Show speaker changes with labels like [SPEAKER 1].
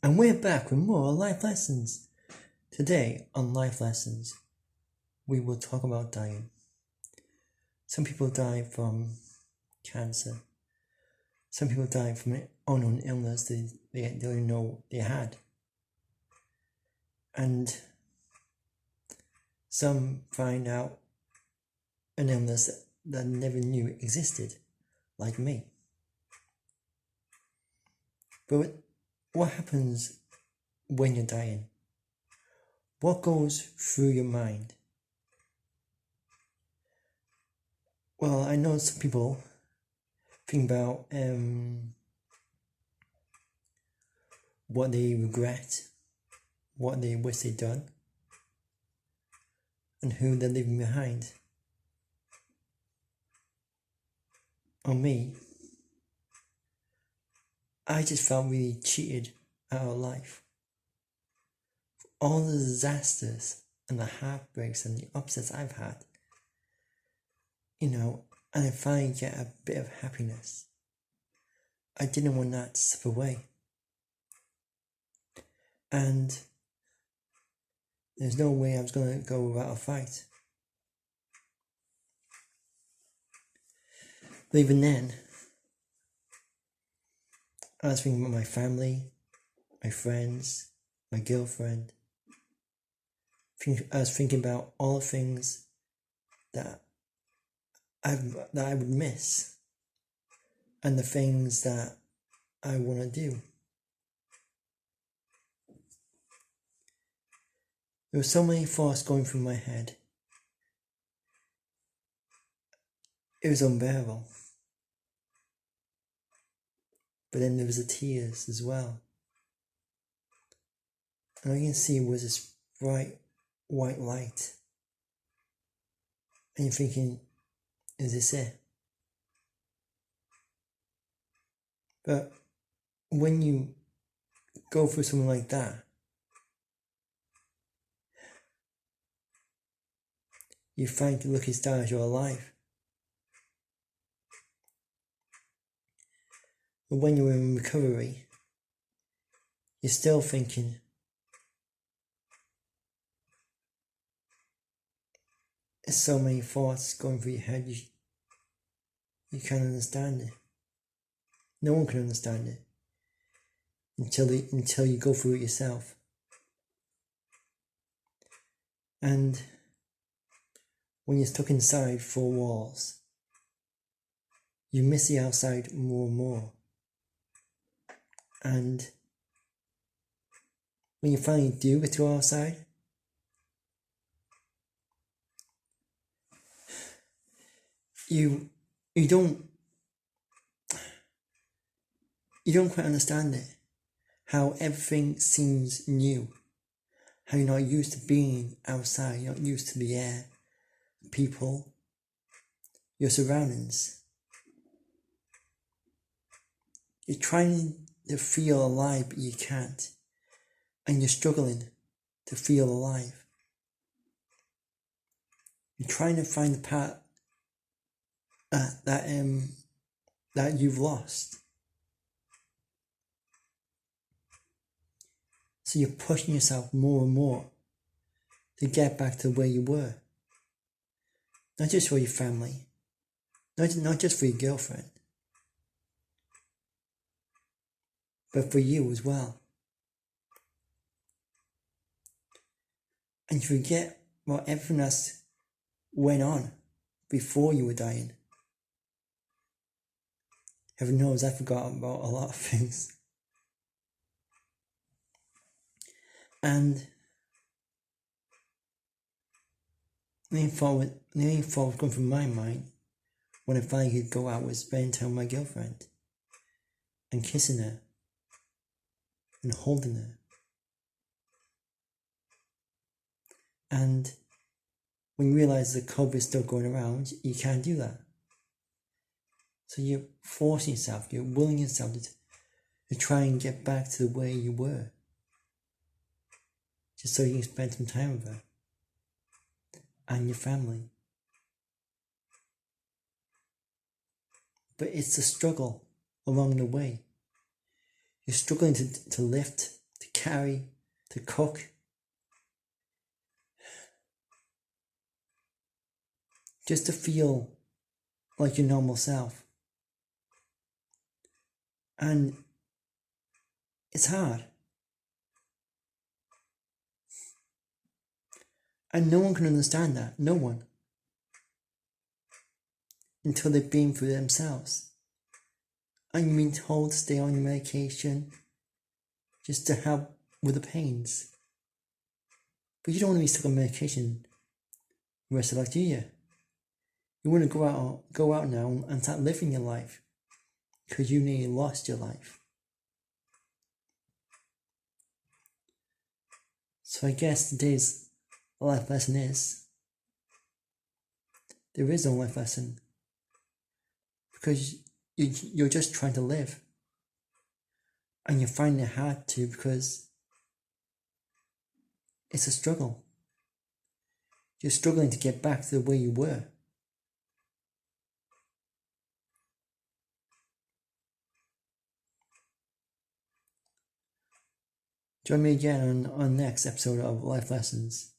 [SPEAKER 1] And we're back with more life lessons. Today on Life Lessons, we will talk about dying. Some people die from cancer. Some people die from an unknown illness they didn't know they had. And some find out an illness that never knew existed, like me. But what happens when you're dying? What goes through your mind? Well, I know some people think about what they regret, what they wish they'd done, and who they're leaving behind. On me, I just felt really cheated out of life. All the disasters and the heartbreaks and the upsets I've had, and I finally get a bit of happiness. I didn't want that to slip away. And there's no way I was going to go without a fight. But even then, I was thinking about my family, my friends, my girlfriend. I was thinking about all the things that I would miss, and the things that I want to do. There were so many thoughts going through my head. It was unbearable. But then there was the tears as well. And all you can see was this bright white light. And you're thinking, is this it? But when you go through something like that, you find the lucky stars you're alive. But when you're in recovery, you're still thinking, there's so many thoughts going through your head, you can't understand it. No one can understand it until you go through it yourself. And when you're stuck inside four walls, you miss the outside more and more. And when you finally do get to outside, you don't quite understand it. How everything seems new. How you're not used to being outside. You're not used to the air, people, your surroundings. You're trying to feel alive, but you can't. And you're struggling to feel alive. You're trying to find the part that you've lost. So you're pushing yourself more and more to get back to where you were. Not just for your family, not just for your girlfriend, but for you as well. And you forget what everything else went on before you were dying. Heaven knows I forgot about a lot of things. And the only thought was going through my mind when I finally could go out was spending time with my girlfriend and kissing her and holding her. And when you realise that COVID is still going around, you can't do that. So you're forcing yourself, you're willing yourself to try and get back to the way you were. Just so you can spend some time with her and your family. But it's a struggle along the way. You're struggling to lift carry, to cook. Just to feel like your normal self. And it's hard. And no one can understand that. No one. Until they've been through it themselves. And you've been told to stay on your medication just to help with the pains. But you don't want to be stuck on medication the rest of life, do you? You want to go out now and start living your life. Because you nearly lost your life. So I guess today's life lesson is, there is no life lesson. Because you're just trying to live. And you're finding it hard to because it's a struggle. You're struggling to get back to the way you were. Join me again on next episode of Life Lessons.